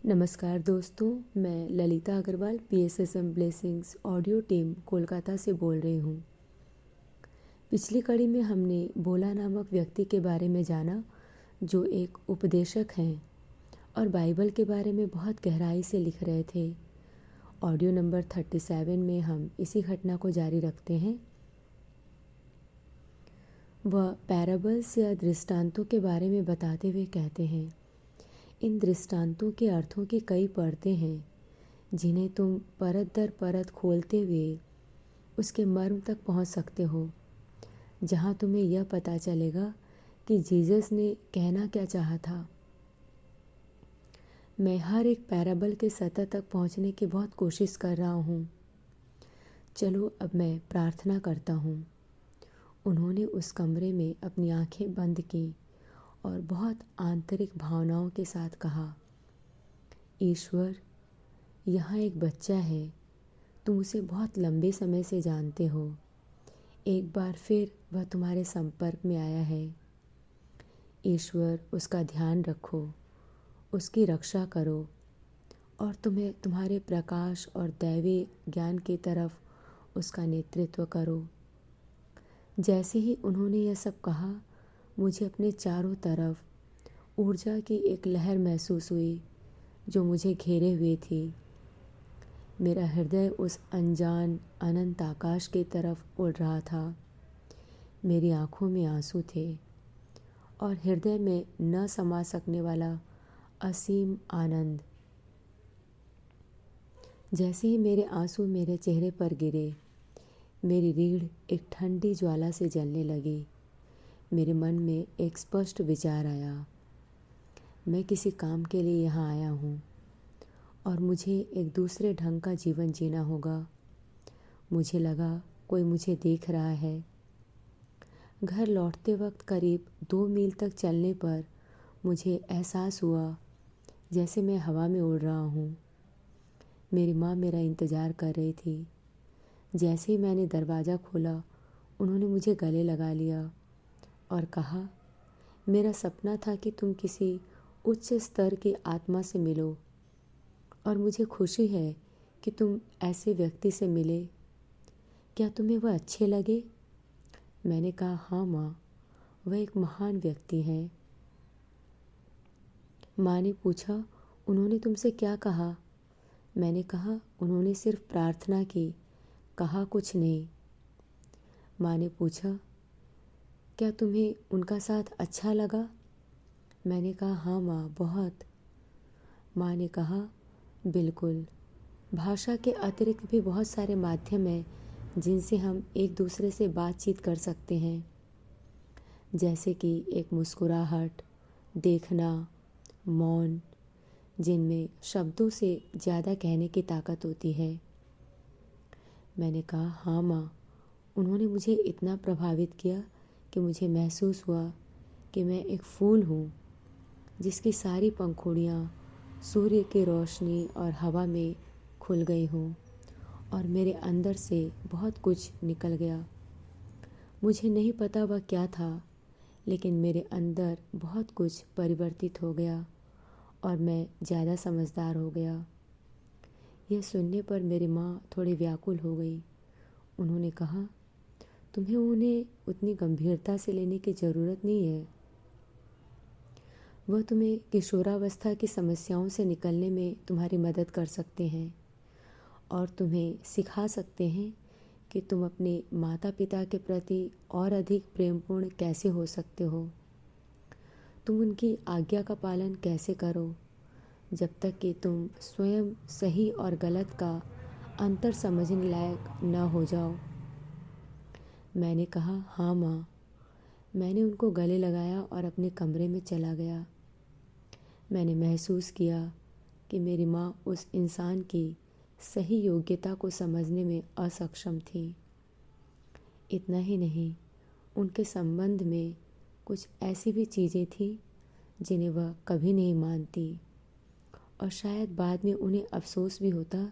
नमस्कार दोस्तों, मैं Lalita Agarwal PSSM blessings audio team Kolkata से बोल रही हूँ। पिछली कड़ी में हमने बोला नामक व्यक्ति के बारे में जाना जो एक उपदेशक हैं और बाइबल के बारे में बहुत गहराई से लिख रहे थे। ऑडियो नंबर 37 में हम इसी घटना को जारी रखते हैं। वह पैराबल्स या दृष्टांतों के बारे में बताते हुए कहते हैं, इन दृष्टांतों के अर्थों की कई परतें हैं जिन्हें तुम परत दर परत खोलते हुए उसके मर्म तक पहुंच सकते हो, जहां तुम्हें यह पता चलेगा कि जीसस ने कहना क्या चाहा था। मैं हर एक पैराबल के सतह तक पहुंचने की बहुत कोशिश कर रहा हूं। चलो अब मैं प्रार्थना करता हूं। उन्होंने उस कमरे में अपनी आंखें बंद की और बहुत आंतरिक भावनाओं के साथ कहा, ईश्वर, यहाँ एक बच्चा है, तुम उसे बहुत लंबे समय से जानते हो। एक बार फिर वह तुम्हारे संपर्क में आया है। ईश्वर, उसका ध्यान रखो, उसकी रक्षा करो और तुम्हें तुम्हारे प्रकाश और दैवी ज्ञान की तरफ उसका नेतृत्व करो। जैसे ही उन्होंने यह सब कहा, मुझे अपने चारों तरफ ऊर्जा की एक लहर महसूस हुई जो मुझे घेरे हुए थी। मेरा हृदय उस अनजान अनंत आकाश की तरफ उड़ रहा था। मेरी आंखों में आंसू थे और हृदय में न समा सकने वाला असीम आनंद। जैसे ही मेरे आंसू मेरे चेहरे पर गिरे, मेरी रीढ़ एक ठंडी ज्वाला से जलने लगी। मेरे मन में एक स्पष्ट विचार आया, मैं किसी काम के लिए यहाँ आया हूँ और मुझे एक दूसरे ढंग का जीवन जीना होगा। मुझे लगा कोई मुझे देख रहा है। घर लौटते वक्त करीब 2 मील तक चलने पर मुझे एहसास हुआ जैसे मैं हवा में उड़ रहा हूँ। मेरी माँ मेरा इंतज़ार कर रही थी। जैसे ही मैंने दरवाज़ा खोला, उन्होंने मुझे गले लगा लिया और कहा, मेरा सपना था कि तुम किसी उच्च स्तर की आत्मा से मिलो और मुझे खुशी है कि तुम ऐसे व्यक्ति से मिले। क्या तुम्हें वह अच्छे लगे? मैंने कहा, हाँ माँ, वह एक महान व्यक्ति हैं। माँ ने पूछा, उन्होंने तुमसे क्या कहा? मैंने कहा, उन्होंने सिर्फ प्रार्थना की, कहा कुछ नहीं। माँ ने पूछा, क्या तुम्हें उनका साथ अच्छा लगा? मैंने कहा, हाँ माँ, बहुत। माँ ने कहा, बिल्कुल, भाषा के अतिरिक्त भी बहुत सारे माध्यम हैं जिनसे हम एक दूसरे से बातचीत कर सकते हैं, जैसे कि एक मुस्कुराहट, देखना, मौन, जिनमें शब्दों से ज़्यादा कहने की ताकत होती है। मैंने कहा, हाँ माँ, उन्होंने मुझे इतना प्रभावित किया कि मुझे महसूस हुआ कि मैं एक फूल हूँ जिसकी सारी पंखुड़ियाँ सूर्य की रोशनी और हवा में खुल गई हों और मेरे अंदर से बहुत कुछ निकल गया। मुझे नहीं पता वह क्या था, लेकिन मेरे अंदर बहुत कुछ परिवर्तित हो गया और मैं ज़्यादा समझदार हो गया। यह सुनने पर मेरी माँ थोड़ी व्याकुल हो गई। उन्होंने कहा, तुम्हें उन्हें उतनी गंभीरता से लेने की ज़रूरत नहीं है। वह तुम्हें किशोरावस्था की समस्याओं से निकलने में तुम्हारी मदद कर सकते हैं और तुम्हें सिखा सकते हैं कि तुम अपने माता पिता के प्रति और अधिक प्रेमपूर्ण कैसे हो सकते हो। तुम उनकी आज्ञा का पालन कैसे करो जब तक कि तुम स्वयं सही और गलत का अंतर समझने लायक न हो जाओ। मैंने कहा, हाँ माँ। मैंने उनको गले लगाया और अपने कमरे में चला गया। मैंने महसूस किया कि मेरी माँ उस इंसान की सही योग्यता को समझने में असक्षम थी। इतना ही नहीं, उनके संबंध में कुछ ऐसी भी चीज़ें थीं जिन्हें वह कभी नहीं मानती और शायद बाद में उन्हें अफसोस भी होता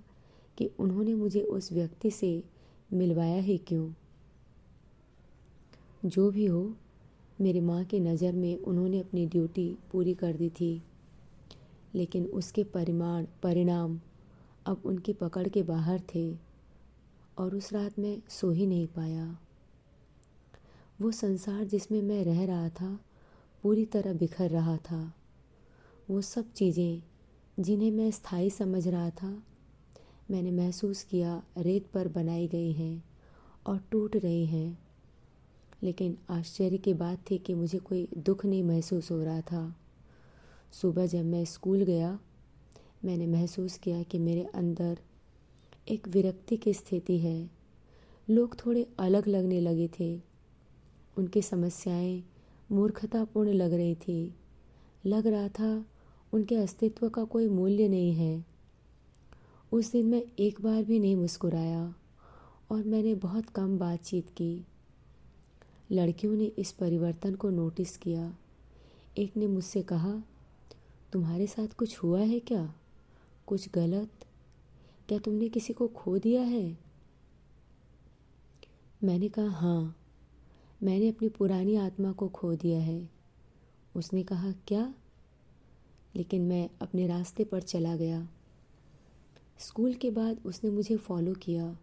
कि उन्होंने मुझे उस व्यक्ति से मिलवाया ही क्यों। जो भी हो, मेरी माँ की नज़र में उन्होंने अपनी ड्यूटी पूरी कर दी थी। लेकिन उसके परिणाम अब उनकी पकड़ के बाहर थे और उस रात मैं सो ही नहीं पाया। वो संसार जिसमें मैं रह रहा था पूरी तरह बिखर रहा था। वो सब चीज़ें जिन्हें मैं स्थायी समझ रहा था, मैंने महसूस किया रेत पर बनाई गई हैं और टूट रही हैं। लेकिन आश्चर्य की बात थी कि मुझे कोई दुख नहीं महसूस हो रहा था। सुबह जब मैं स्कूल गया, मैंने महसूस किया कि मेरे अंदर एक विरक्ति की स्थिति है। लोग थोड़े अलग लगने लगे थे। उनकी समस्याएं मूर्खतापूर्ण लग रही थी। लग रहा था उनके अस्तित्व का कोई मूल्य नहीं है। उस दिन मैं एक बार भी नहीं मुस्कुराया और मैंने बहुत कम बातचीत की। लड़कियों ने इस परिवर्तन को नोटिस किया। एक ने मुझसे कहा, तुम्हारे साथ कुछ हुआ है क्या? कुछ गलत? क्या तुमने किसी को खो दिया है? मैंने कहा, हाँ, मैंने अपनी पुरानी आत्मा को खो दिया है। उसने कहा, क्या? लेकिन मैं अपने रास्ते पर चला गया। स्कूल के बाद उसने मुझे फॉलो किया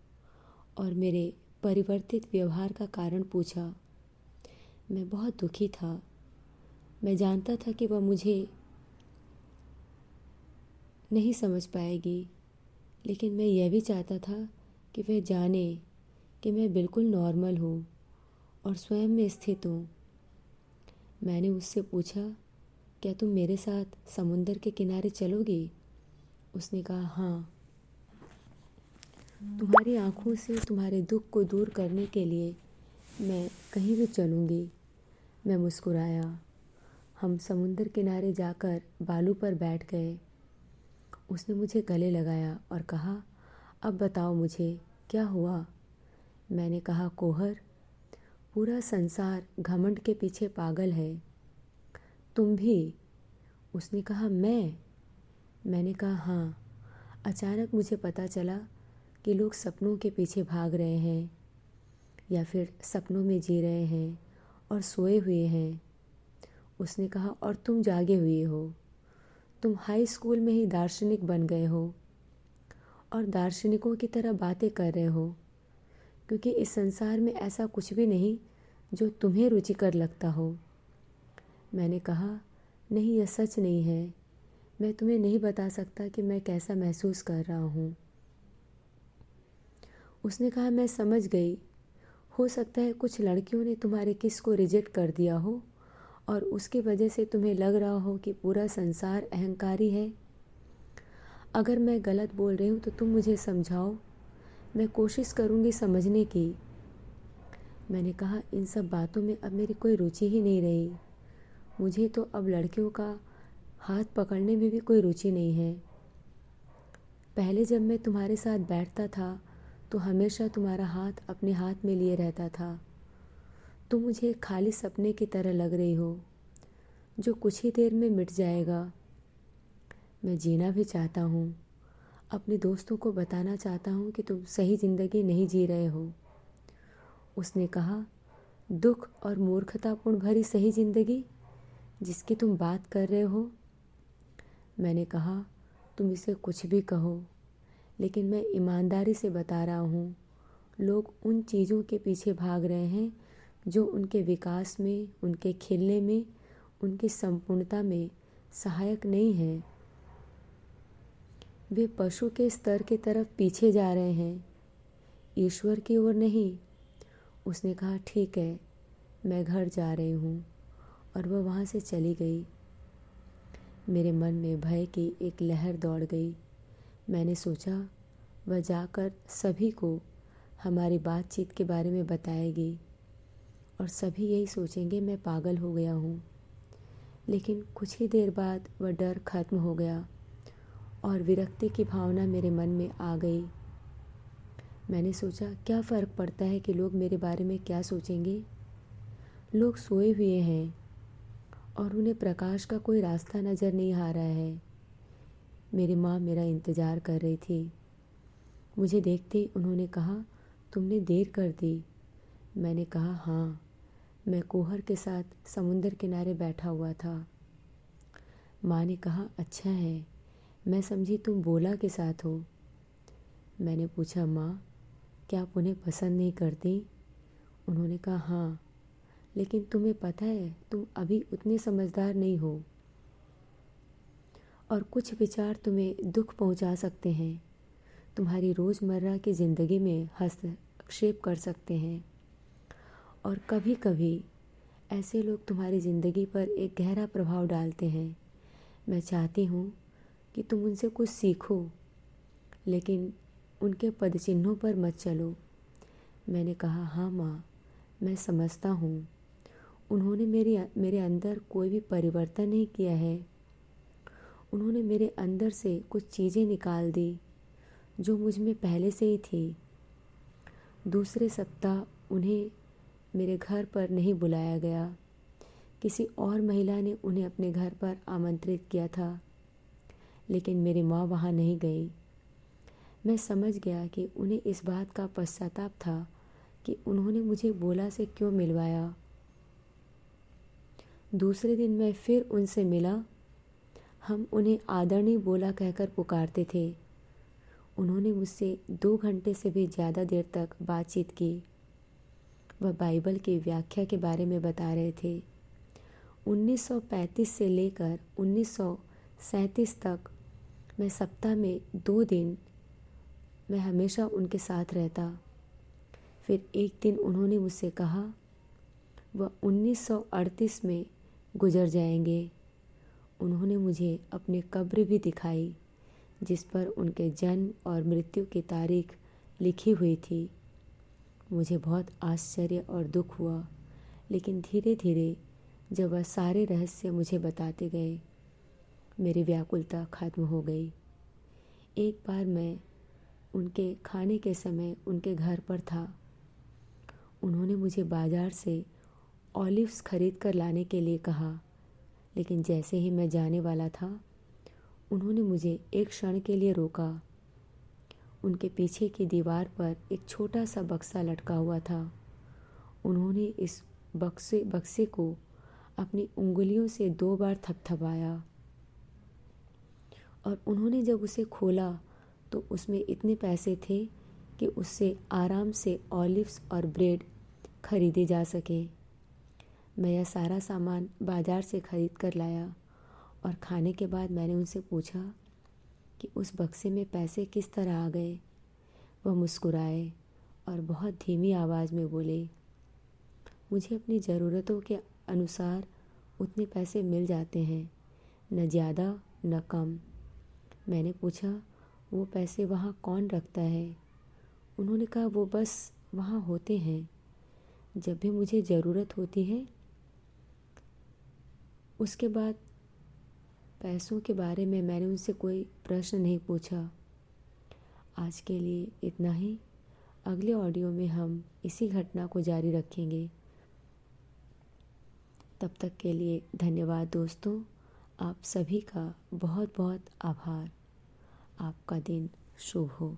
और मेरे परिवर्तित व्यवहार का कारण पूछा। मैं बहुत दुखी था। मैं जानता था कि वह मुझे नहीं समझ पाएगी, लेकिन मैं यह भी चाहता था कि वह जाने कि मैं बिल्कुल नॉर्मल हूँ और स्वयं में स्थित हूँ। मैंने उससे पूछा, क्या तुम मेरे साथ समुंदर के किनारे चलोगी? उसने कहा, हाँ। तुम्हारी आँखों से तुम्हारे दुख को दूर करने के लिए मैं कहीं भी चलूँगी। मैं मुस्कुराया। हम समुंदर किनारे जाकर बालू पर बैठ गए। उसने मुझे गले लगाया और कहा, अब बताओ मुझे क्या हुआ? मैंने कहा, कोहर, पूरा संसार घमंड के पीछे पागल है। तुम भी? उसने कहा, मैंने कहा, हाँ। अचानक मुझे पता चला कि लोग सपनों के पीछे भाग रहे हैं या फिर सपनों में जी रहे हैं और सोए हुए हैं। उसने कहा, और तुम जागे हुए हो। तुम हाई स्कूल में ही दार्शनिक बन गए हो और दार्शनिकों की तरह बातें कर रहे हो, क्योंकि इस संसार में ऐसा कुछ भी नहीं जो तुम्हें रुचिकर लगता हो। मैंने कहा, नहीं, यह सच नहीं है। मैं तुम्हें नहीं बता सकता कि मैं कैसा महसूस कर रहा हूँ। उसने कहा, मैं समझ गई। हो सकता है कुछ लड़कियों ने तुम्हारे किस को रिजेक्ट कर दिया हो और उसकी वजह से तुम्हें लग रहा हो कि पूरा संसार अहंकारी है। अगर मैं गलत बोल रही हूँ तो तुम मुझे समझाओ। मैं कोशिश करूँगी समझने की। मैंने कहा, इन सब बातों में अब मेरी कोई रुचि ही नहीं रही। मुझे तो अब लड़कियों का हाथ पकड़ने में भी कोई रुचि नहीं है। पहले जब मैं तुम्हारे साथ बैठता था तो हमेशा तुम्हारा हाथ अपने हाथ में लिए रहता था। तुम मुझे एक खाली सपने की तरह लग रही हो जो कुछ ही देर में मिट जाएगा। मैं जीना भी चाहता हूँ। अपने दोस्तों को बताना चाहता हूँ कि तुम सही ज़िंदगी नहीं जी रहे हो। उसने कहा, दुख और मूर्खतापूर्ण भरी सही ज़िंदगी जिसकी तुम बात कर रहे हो? मैंने कहा, तुम इसे कुछ भी कहो, लेकिन मैं ईमानदारी से बता रहा हूँ, लोग उन चीज़ों के पीछे भाग रहे हैं जो उनके विकास में, उनके खिलने में, उनकी संपूर्णता में सहायक नहीं है। वे पशु के स्तर की तरफ पीछे जा रहे हैं, ईश्वर की ओर नहीं। उसने कहा, ठीक है, मैं घर जा रही हूँ, और वह वहाँ से चली गई। मेरे मन में भय की एक लहर दौड़ गई। मैंने सोचा वह जाकर सभी को हमारी बातचीत के बारे में बताएगी और सभी यही सोचेंगे मैं पागल हो गया हूँ। लेकिन कुछ ही देर बाद वह डर खत्म हो गया और विरक्ति की भावना मेरे मन में आ गई। मैंने सोचा, क्या फ़र्क पड़ता है कि लोग मेरे बारे में क्या सोचेंगे? लोग सोए हुए हैं और उन्हें प्रकाश का कोई रास्ता नज़र नहीं आ रहा है। मेरी माँ मेरा इंतज़ार कर रही थी। मुझे देखते ही उन्होंने कहा, तुमने देर कर दी। मैंने कहा, हाँ, मैं कोहर के साथ समुंदर किनारे बैठा हुआ था। माँ ने कहा, अच्छा है, मैं समझी तुम बोला के साथ हो। मैंने पूछा, माँ क्या आप उन्हें पसंद नहीं करती? उन्होंने कहा, हाँ, लेकिन तुम्हें पता है तुम अभी उतने समझदार नहीं हो और कुछ विचार तुम्हें दुख पहुंचा सकते हैं, तुम्हारी रोज़मर्रा की ज़िंदगी में हस्तक्षेप कर सकते हैं और कभी कभी ऐसे लोग तुम्हारी ज़िंदगी पर एक गहरा प्रभाव डालते हैं। मैं चाहती हूँ कि तुम उनसे कुछ सीखो, लेकिन उनके पदचिन्हों पर मत चलो। मैंने कहा, हाँ माँ, मैं समझता हूँ। उन्होंने मेरे अंदर कोई भी परिवर्तन नहीं किया है। उन्होंने मेरे अंदर से कुछ चीज़ें निकाल दी जो मुझ में पहले से ही थी। दूसरे सप्ताह उन्हें मेरे घर पर नहीं बुलाया गया। किसी और महिला ने उन्हें अपने घर पर आमंत्रित किया था, लेकिन मेरी माँ वहाँ नहीं गई। मैं समझ गया कि उन्हें इस बात का पश्चाताप था कि उन्होंने मुझे बोला से क्यों मिलवाया। दूसरे दिन मैं फिर उनसे मिला। हम उन्हें आदरणीय बोला कहकर पुकारते थे। उन्होंने मुझसे 2 घंटे से भी ज़्यादा देर तक बातचीत की। वह बाइबल की व्याख्या के बारे में बता रहे थे। 1935 से लेकर 1937 तक मैं सप्ताह में 2 दिन मैं हमेशा उनके साथ रहता। फिर एक दिन उन्होंने मुझसे कहा वह 1938 में गुजर जाएंगे। उन्होंने मुझे अपनी कब्र भी दिखाई, जिस पर उनके जन्म और मृत्यु की तारीख लिखी हुई थी। मुझे बहुत आश्चर्य और दुख हुआ, लेकिन धीरे धीरे जब वह सारे रहस्य मुझे बताते गए, मेरी व्याकुलता खत्म हो गई। एक बार मैं उनके खाने के समय उनके घर पर था। उन्होंने मुझे बाज़ार से ऑलिव्स खरीद कर लाने के लिए कहा, लेकिन जैसे ही मैं जाने वाला था, उन्होंने मुझे एक क्षण के लिए रोका। उनके पीछे की दीवार पर एक छोटा सा बक्सा लटका हुआ था। उन्होंने इस बक्से को अपनी उंगलियों से 2 बार थपथपाया और उन्होंने जब उसे खोला तो उसमें इतने पैसे थे कि उससे आराम से ऑलिव्स और ब्रेड खरीदे जा सके। मैं यह सारा सामान बाज़ार से खरीद कर लाया और खाने के बाद मैंने उनसे पूछा कि उस बक्से में पैसे किस तरह आ गए। वह मुस्कुराए और बहुत धीमी आवाज़ में बोले, मुझे अपनी ज़रूरतों के अनुसार उतने पैसे मिल जाते हैं, न ज़्यादा न कम। मैंने पूछा, वो पैसे वहाँ कौन रखता है? उन्होंने कहा, वो बस वहाँ होते हैं, जब भी मुझे ज़रूरत होती है। उसके बाद पैसों के बारे में मैंने उनसे कोई प्रश्न नहीं पूछा। आज के लिए इतना ही। अगले ऑडियो में हम इसी घटना को जारी रखेंगे। तब तक के लिए धन्यवाद दोस्तों। आप सभी का बहुत बहुत आभार। आपका दिन शुभ हो।